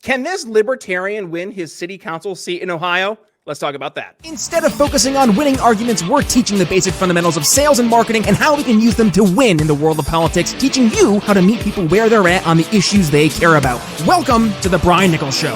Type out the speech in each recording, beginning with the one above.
Can this libertarian win his city council seat in Ohio? Let's talk about that. Instead of focusing on winning arguments, we're teaching the basic fundamentals of sales and marketing and how we can use them to win in the world of politics, teaching you how to meet people where they're at on the issues they care about. Welcome to the Brian Nichols Show.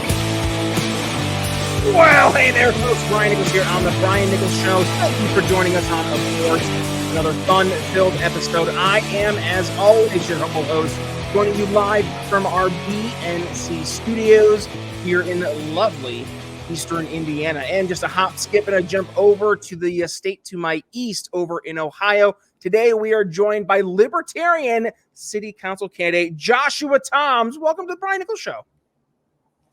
Well, hey there, folks. Brian Nichols here on the Brian Nichols Show. Thank you for joining us on, of course, another fun-filled episode. I am, as always, your humble host, joining you live from our BNC studios here in lovely Eastern Indiana. And just a hop, skip, and a jump over to the state to my east over in Ohio. Today, we are joined by Libertarian City Council candidate Joshua Toms. Welcome to the Brian Nichols Show.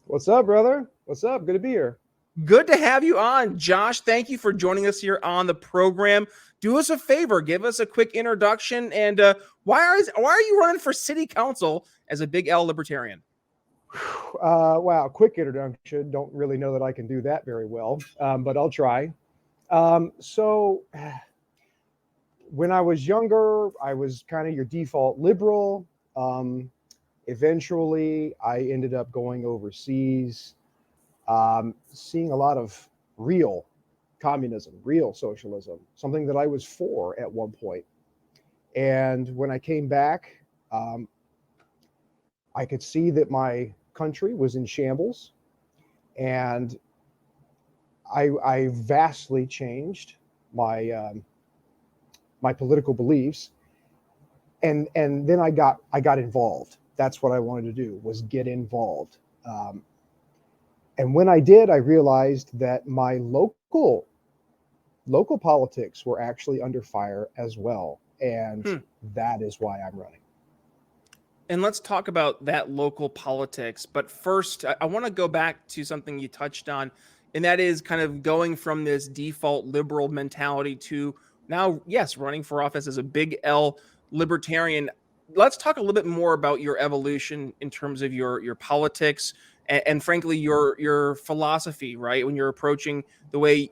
What's up, brother? What's up? Good to be here. Good to have you on, Josh. Thank you for joining us here on the program. Do us a favor, give us a quick introduction, and why are you running for city council as a big L libertarian? Wow, quick introduction. Don't really know that I can do that very well, but I'll try. So when I was younger, I was kind of your default liberal. Eventually, I ended up going overseas, seeing a lot of real communism, real socialism, something that I was for at one point. And when I came back, I could see that my country was in shambles, and I vastly changed my my political beliefs, and then I got involved. That's what I wanted to do, was get involved. And when I did, I realized that my local politics were actually under fire as well. And that is why I'm running. And let's talk about that local politics. But first, I want to go back to something you touched on, and that is kind of going from this default liberal mentality to now, yes, running for office as a big L libertarian. Let's talk a little bit more about your evolution in terms of your politics and frankly, your philosophy, right? When you're approaching the way,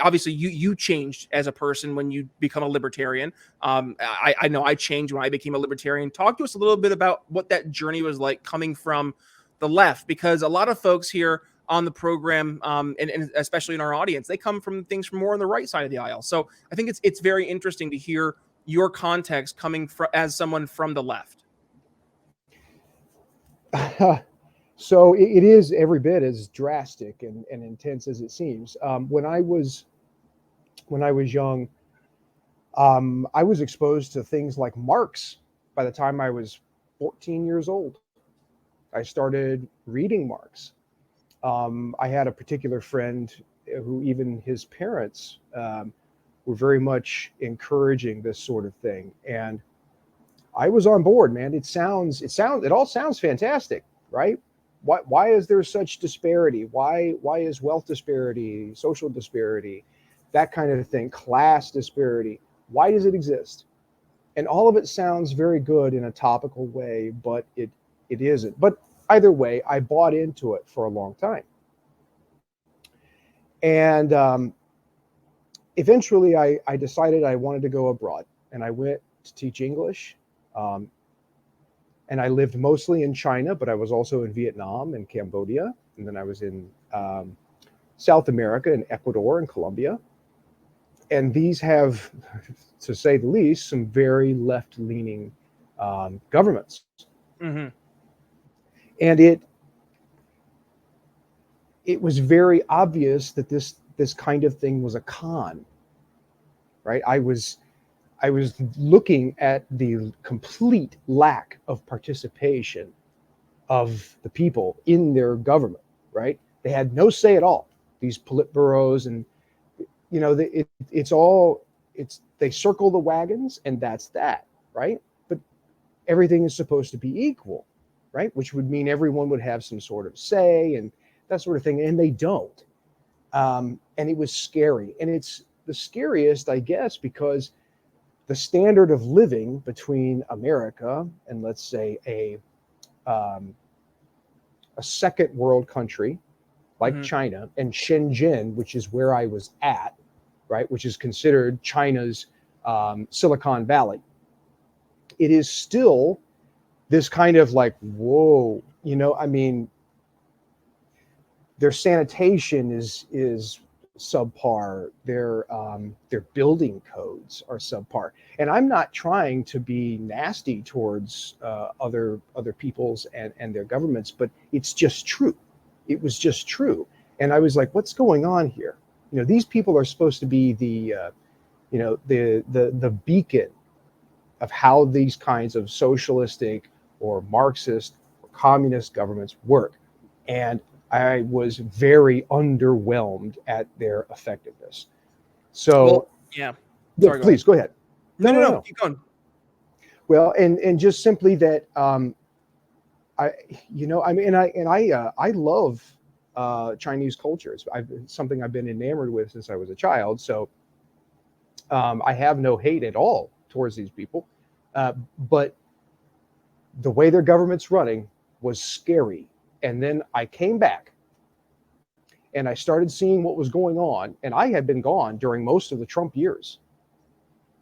obviously you changed as a person when you become a libertarian. I know I changed when I became a libertarian. Talk to us a little bit about what that journey was like coming from the left, because a lot of folks here on the program, and especially in our audience, they come from things from more on the right side of the aisle. So I think it's very interesting to hear your context coming as someone from the left. So it is every bit as drastic and intense as it seems. When I was young, I was exposed to things like Marx by the time I was 14 years old. I started reading Marx. I had a particular friend who even his parents were very much encouraging this sort of thing. And I was on board, man. It all sounds fantastic, right? Why is there such disparity? Why is wealth disparity, social disparity, that kind of thing, class disparity? Why does it exist? And all of it sounds very good in a topical way, but it isn't. But either way, I bought into it for a long time. And eventually I decided I wanted to go abroad, and I went to teach English. And I lived mostly in China, but I was also in Vietnam and Cambodia. And then I was in South America, in Ecuador and Colombia. And these have, to say the least, some very left-leaning governments. Mm-hmm. And it was very obvious that this kind of thing was a con, right? I was looking at the complete lack of participation of the people in their government, right? They had no say at all. These politburos, and they circle the wagons, and that's that, right? But everything is supposed to be equal, right? Which would mean everyone would have some sort of say and that sort of thing, and they don't. And it was scary, and it's the scariest, I guess, because the standard of living between America and, let's say, a second world country like China and Shenzhen, which is where I was at, right, which is considered China's Silicon Valley. It is still this kind of like, whoa, I mean, their sanitation is subpar. Their building codes are subpar. And I'm not trying to be nasty towards other peoples and their governments, but it's just true. It was just true. And I was like, what's going on here? You know, these people are supposed to be the beacon of how these kinds of socialistic or Marxist or communist governments work. And I was very underwhelmed at their effectiveness. So, Well, yeah. yeah, please go ahead. No. Keep going. Well, and just simply that, I love Chinese culture. It's something I've been enamored with since I was a child. So I have no hate at all towards these people. But the way their government's running was scary. And then I came back and I started seeing what was going on. And I had been gone during most of the Trump years,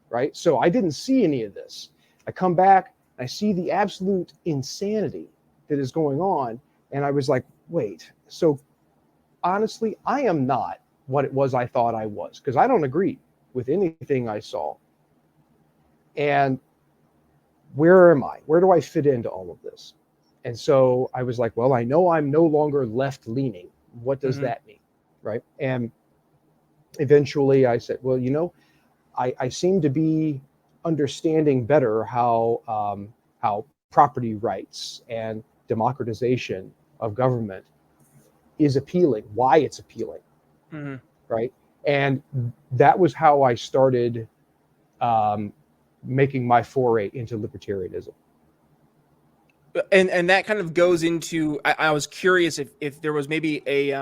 right? So I didn't see any of this. I come back, I see the absolute insanity that is going on. And I was like, wait, so honestly, I am not what it was I thought I was, because I don't agree with anything I saw. And where am I? Where do I fit into all of this? And so I was like, well, I know I'm no longer left leaning. What does that mean? Right. And eventually I said, well, you know, I seem to be understanding better how property rights and democratization of government is appealing, why it's appealing. Right. And that was how I started making my foray into libertarianism. And that kind of goes into, I was curious if there was maybe a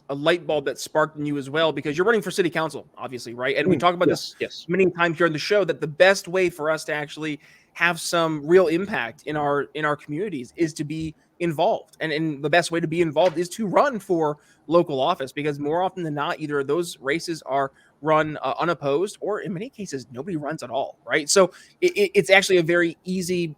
light bulb that sparked in you as well, because you're running for city council, obviously, right? And we talk about this many times here on the show, that the best way for us to actually have some real impact in our communities is to be involved. And the best way to be involved is to run for local office, because more often than not, either of those races are run unopposed, or in many cases, nobody runs at all, right? So it's actually a very easy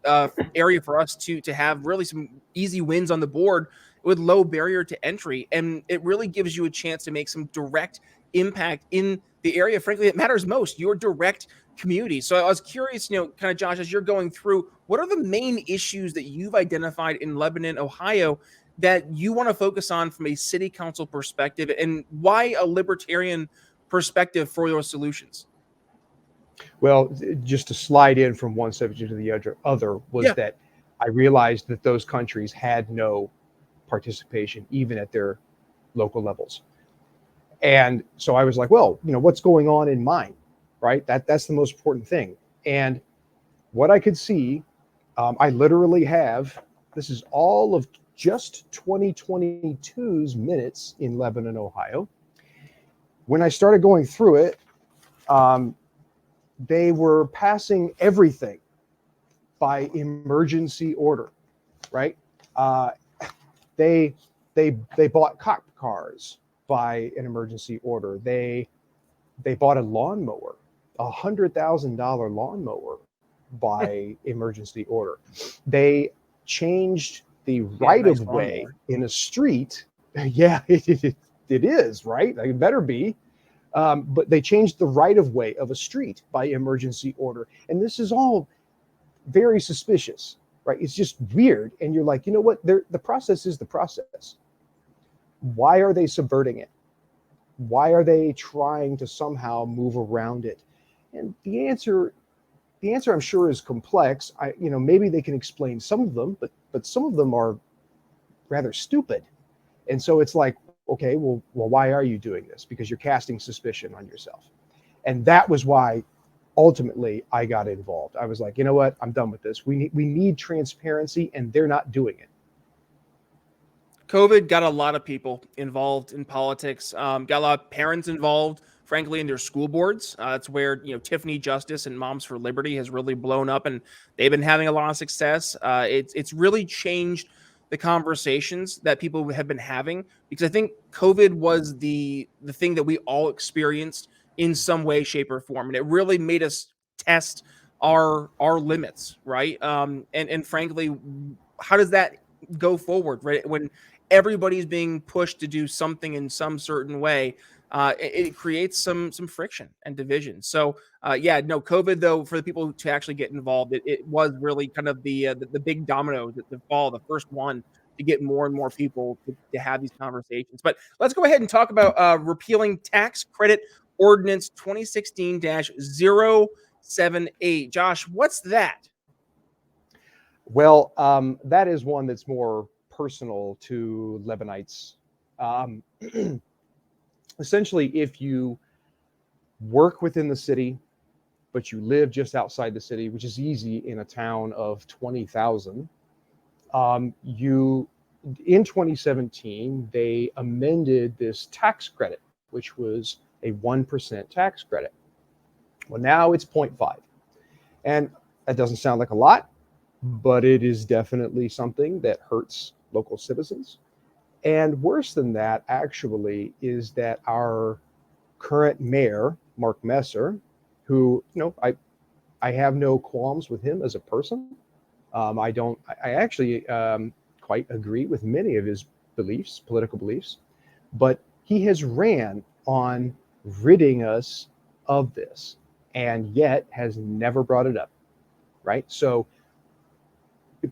area for us to have really some easy wins on the board with low barrier to entry. And it really gives you a chance to make some direct impact in the area, frankly, that matters most, your direct community. So I was curious, you know, kind of, Josh, as you're going through, what are the main issues that you've identified in Lebanon, Ohio, that you want to focus on from a city council perspective, and why a libertarian perspective for your solutions? Well, just to slide in from one subject to the other was that I realized that those countries had no participation even at their local levels. And so I was like, well, you know, what's going on in mine, right? That's the most important thing. And what I could see, I literally have, this is all of just 2022's minutes in Lebanon, Ohio. When I started going through it, they were passing everything by emergency order, right? They bought cop cars by an emergency order. They bought a lawnmower, $100,000 lawnmower by emergency order. They changed the right of way in a street. Yeah, it is, right? It better be. But they changed the right of way of a street by emergency order. And this is all very suspicious, right? It's just weird. And you're like, you know what? The process is the process. Why are they subverting it? Why are they trying to somehow move around it? And the answer I'm sure is complex. Maybe they can explain some of them, but some of them are rather stupid. And so it's like, okay, well, why are you doing this? Because you're casting suspicion on yourself. And that was why ultimately I got involved. I was like, you know what? I'm done with this. We need transparency, and they're not doing it. COVID got a lot of people involved in politics, got a lot of parents involved, frankly, in their school boards. That's where, Tiffany Justice and Moms for Liberty has really blown up, and they've been having a lot of success. It's really changed the conversations that people have been having, because I think COVID was the thing that we all experienced in some way, shape, or form. And it really made us test our limits, right? And frankly, how does that go forward, right? When everybody's being pushed to do something in some certain way, it creates some friction and division. So COVID though, for the people to actually get involved, it was really kind of the big domino to fall, the first one to get more and more people to have these conversations. But let's go ahead and talk about repealing tax credit ordinance 2016-078. Josh, what's that? Well, that is one that's more personal to Lebanites. Essentially, if you work within the city, but you live just outside the city, which is easy in a town of 20,000, in 2017, they amended this tax credit, which was a 1% tax credit. Well, now it's 0.5. And that doesn't sound like a lot, but it is definitely something that hurts local citizens. And worse than that, actually, is that our current mayor, Mark Messer, who, I have no qualms with him as a person. I actually quite agree with many of his beliefs, political beliefs, but he has ran on ridding us of this and yet has never brought it up, right? So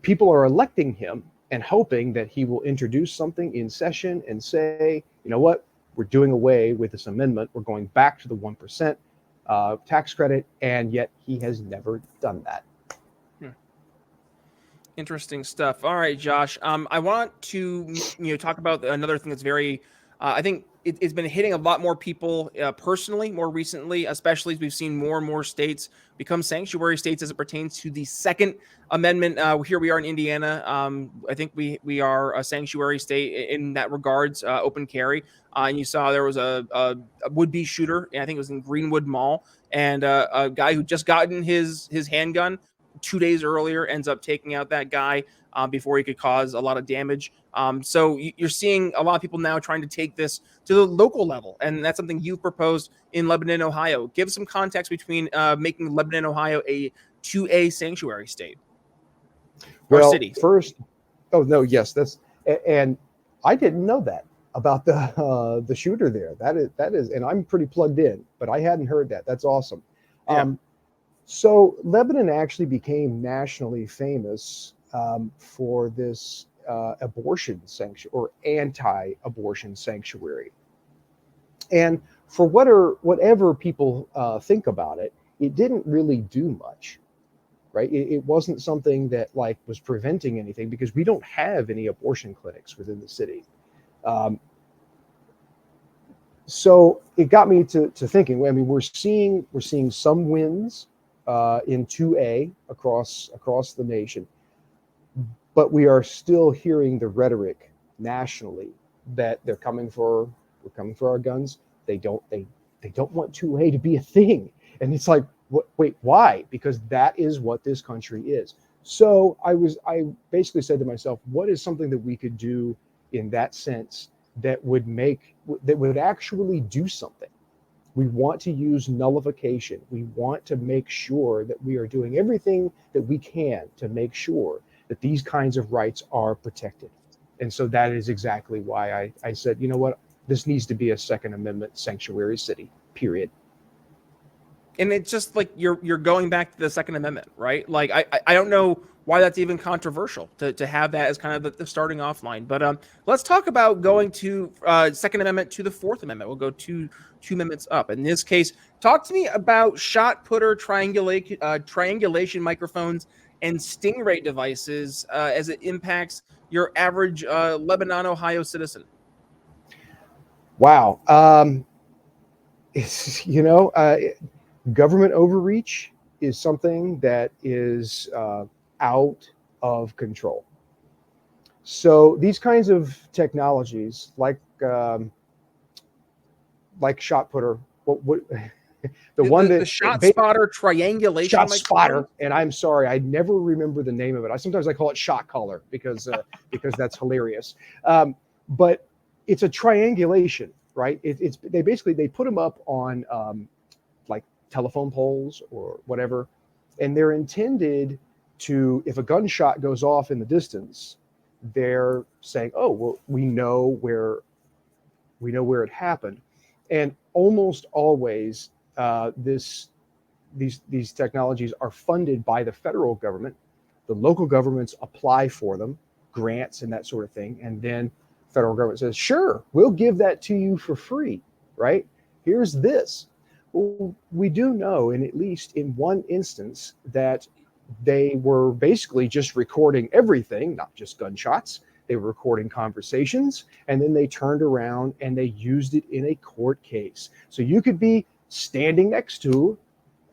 people are electing him and hoping that he will introduce something in session and say, you know what, we're doing away with this amendment. We're going back to the 1% tax credit, and yet he has never done that. Interesting stuff. All right, Josh. I want to talk about another thing that's very, I think it's been hitting a lot more people personally more recently, especially as we've seen more and more states become sanctuary states as it pertains to the Second Amendment. Here we are in Indiana. I think we are a sanctuary state in that regards, open carry. And you saw there was a would-be shooter, I think it was in Greenwood Mall, and a guy who just gotten his handgun 2 days earlier ends up taking out that guy before he could cause a lot of damage. So you're seeing a lot of people now trying to take this to the local level, and that's something you proposed in Lebanon, Ohio. Give some context between making Lebanon, Ohio a 2A sanctuary state or city. First, and I didn't know that about the shooter there. That is, and I'm pretty plugged in, but I hadn't heard that. That's awesome. Yeah. So Lebanon actually became nationally famous for this abortion sanctuary or anti-abortion sanctuary. And for whatever people think about it, it didn't really do much, right? It wasn't something that was preventing anything because we don't have any abortion clinics within the city. So it got me to thinking. I mean, we're seeing some wins in 2A across the nation, but we are still hearing the rhetoric nationally that we're coming for our guns. They don't want 2A to be a thing, and it's like, wait, why? Because that is what this country is. So I basically said to myself, what is something that we could do in that sense that would actually do something? We want to use nullification. We want to make sure that we are doing everything that we can to make sure that these kinds of rights are protected. And so that is exactly why I said, you know what, this needs to be a Second Amendment sanctuary city, period. And it's just like you're going back to the Second Amendment, right? Like I don't know why that's even controversial to have that as kind of the starting off line. But let's talk about going to Second Amendment to the Fourth Amendment. We'll go two amendments up. In this case, talk to me about shot putter triangulation microphones and stingray devices as it impacts your average Lebanon, Ohio citizen. Wow. Government overreach is something that is out of control. So these kinds of technologies, like shot putter, the shot spotter triangulation shot spotter, and I'm sorry, I never remember the name of it. Sometimes I call it shot collar because that's hilarious. But it's a triangulation, right? They put them up on telephone poles or whatever, and they're intended to, if a gunshot goes off in the distance, they're saying, oh, well, we know where it happened. And almost always these technologies are funded by the federal government. The local governments apply for them, grants and that sort of thing. And then federal government says, sure, we'll give that to you for free, right? Here's this. Well, we do know, in at least in one instance, that they were basically just recording everything, not just gunshots. They were recording conversations, and then they turned around and they used it in a court case. So you could be standing next to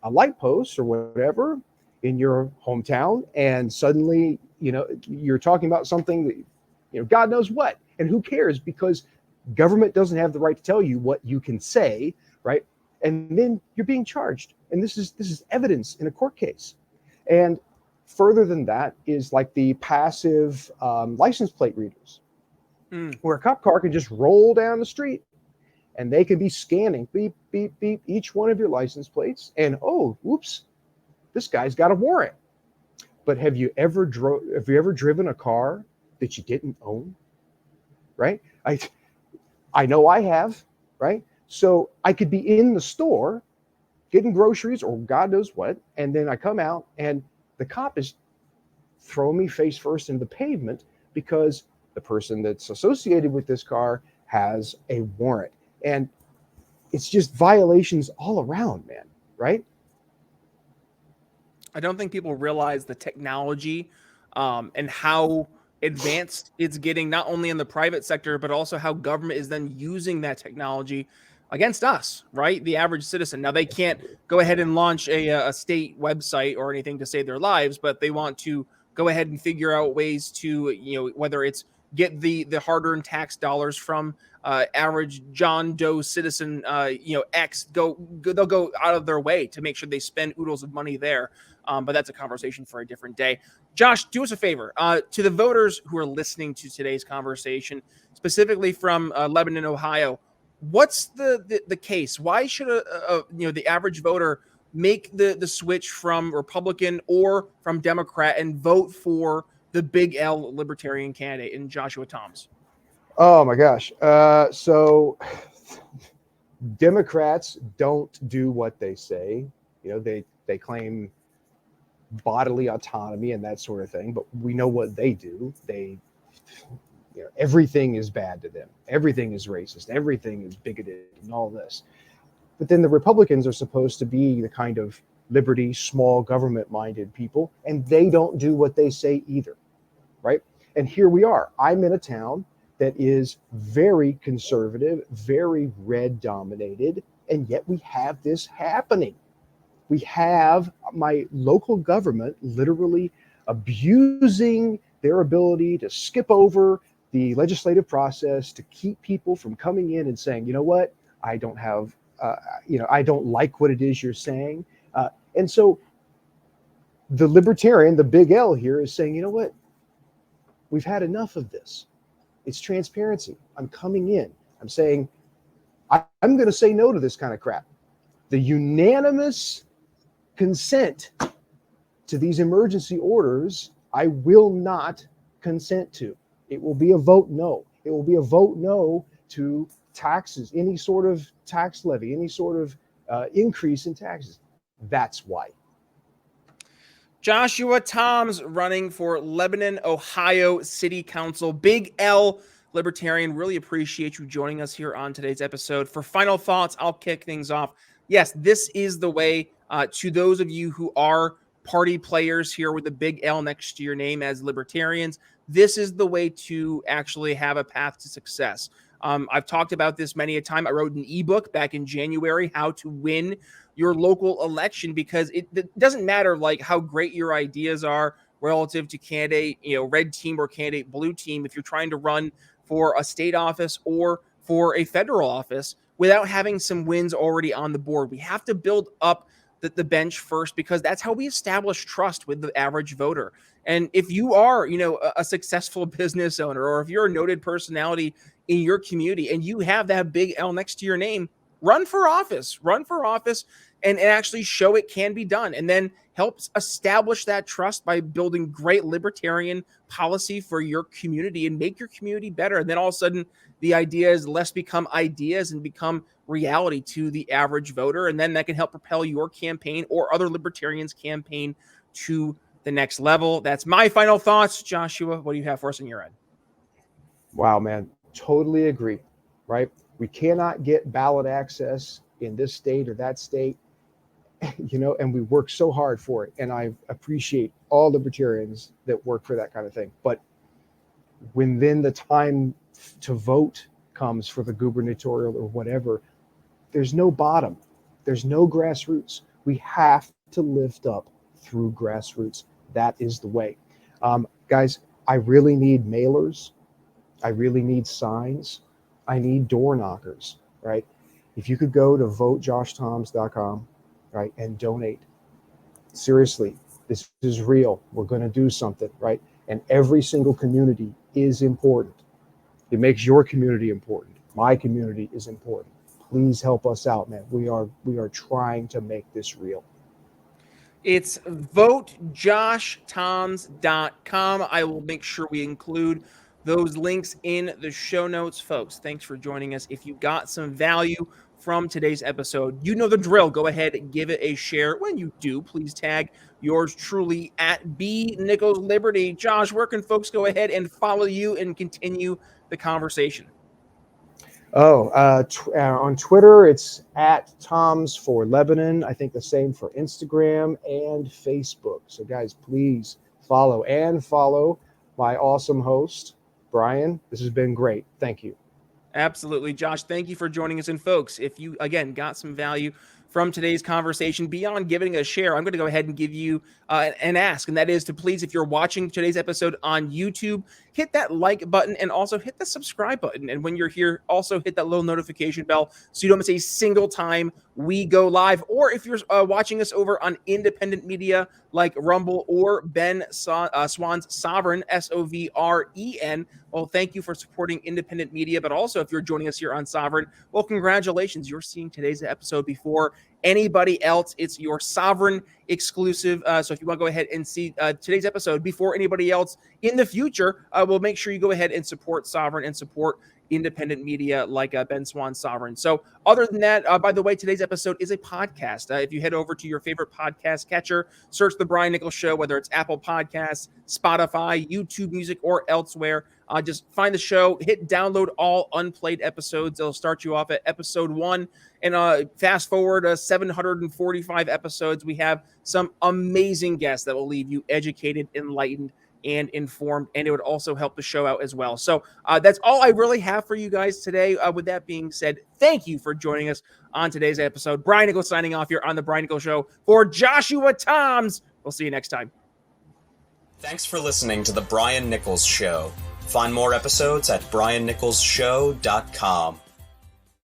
a light post or whatever in your hometown, and suddenly, you're talking about something that, God knows what, and who cares, because government doesn't have the right to tell you what you can say, right? And then you're being charged, and this is evidence in a court case. And further than that is like the passive license plate readers, where a cop car can just roll down the street and they can be scanning beep, beep, beep, each one of your license plates. And, oh, whoops, this guy's got a warrant. But have you ever driven a car that you didn't own? Right? I know I have, right? So I could be in the store getting groceries or God knows what, and then I come out and the cop is throwing me face first into the pavement because the person that's associated with this car has a warrant. And it's just violations all around, man, right? I don't think people realize the technology and how advanced it's getting, not only in the private sector, but also how government is then using that technology against us, right? The average citizen. Now, they can't go ahead and launch a state website or anything to save their lives, but they want to go ahead and figure out ways to, whether it's get the hard-earned tax dollars from average John Doe citizen, X, they'll go out of their way to make sure they spend oodles of money there. But that's a conversation for a different day. Josh, do us a favor. To the voters who are listening to today's conversation, specifically from Lebanon, Ohio, what's the case? Why should the average voter make the switch from Republican or from Democrat and vote for the big L Libertarian candidate in Joshua Toms? Oh my gosh. So Democrats don't do what they say. They claim bodily autonomy and that sort of thing, but we know what they do. Everything is bad to them. Everything is racist. Everything is bigoted and all this. But then the Republicans are supposed to be the kind of liberty, small government minded people, and they don't do what they say either, right? And here we are. I'm in a town that is very conservative, very red dominated, and yet we have this happening. We have my local government literally abusing their ability to skip over the legislative process to keep people from coming in and saying, you know what, I don't have, I don't like what it is you're saying. And so the libertarian, the big L here, is saying, you know what, we've had enough of this. It's transparency. I'm coming in. I'm saying, I'm going to say no to this kind of crap. The unanimous consent to these emergency orders, I will not consent to. It will be a vote no. It will be a vote no to taxes, any sort of tax levy, any sort of increase in taxes. That's why. Joshua Toms running for Lebanon, Ohio City Council. Big L Libertarian. Really appreciate you joining us here on today's episode. For final thoughts, I'll kick things off. Yes, this is the way to those of you who are party players here with the big L next to your name as libertarians. This is the way to actually have a path to success. I've talked about this many a time. I wrote an ebook back in January, How to Win Your Local Election, because it doesn't matter like how great your ideas are relative to candidate, red team or candidate blue team. If you're trying to run for a state office or for a federal office without having some wins already on the board, we have to build up the bench first, because that's how we establish trust with the average voter. And if you are, a successful business owner, or if you're a noted personality in your community and you have that big L next to your name, run for office, and actually show it can be done. And then helps establish that trust by building great libertarian policy for your community and make your community better. And then all of a sudden, the ideas less become ideas and become reality to the average voter. And then that can help propel your campaign or other libertarians' campaign to the next level. That's my final thoughts. Joshua, what do you have for us on your end? Wow, man. Totally agree, right? We cannot get ballot access in this state or that state, and we work so hard for it. And I appreciate all libertarians that work for that kind of thing. But when then the time to vote comes for the gubernatorial or whatever, there's no bottom. There's no grassroots. We have to lift up through grassroots. That is the way. Guys, I really need mailers. I really need signs. I need door knockers, right? If you could go to votejoshthoms.com, right, and donate. Seriously, this is real. We're going to do something, right? And every single community is important. It makes your community important. My community is important. Please help us out, man. We are trying to make this real. It's votejoshthoms.com. I will make sure we include those links in the show notes, folks. Thanks for joining us. If you got some value from today's episode, you know the drill. Go ahead and give it a share. When you do, please tag yours truly at B Nichols Liberty. Josh, where can folks go ahead and follow you and continue the conversation? On Twitter, it's at Toms for Lebanon. I think the same for Instagram and Facebook. So guys, please follow my awesome host, Brian. This has been great. Thank you. Absolutely. Josh, thank you for joining us. And folks, if you, again, got some value from today's conversation, beyond giving a share, I'm going to go ahead and give you an ask, and that is to please, if you're watching today's episode on YouTube, hit that like button and also hit the subscribe button. And when you're here, also hit that little notification bell so you don't miss a single time we go live. Or if you're watching us over on independent media like Rumble or Ben Swann's Sovereign, Sovren, well, thank you for supporting independent media. But also, if you're joining us here on Sovereign, well, congratulations. You're seeing today's episode before anybody else. It's your Sovereign exclusive. So if you want to go ahead and see today's episode before anybody else in the future, we'll make sure you go ahead and support Sovereign and support independent media like Ben Swann Sovereign. So other than that, by the way, today's episode is a podcast. If you head over to your favorite podcast catcher, search The Brian Nichols Show, whether it's Apple Podcasts, Spotify, YouTube Music, or elsewhere. Just find the show, hit download all unplayed episodes. It'll start you off at episode 1. And fast forward 745 episodes. We have some amazing guests that will leave you educated, enlightened, and informed, and it would also help the show out as well. So that's all I really have for you guys today. With that being said, thank you for joining us on today's episode. Brian Nichols signing off here on The Brian Nichols Show for Joshua Toms. We'll see you next time. Thanks for listening to The Brian Nichols Show. Find more episodes at briannicholsshow.com.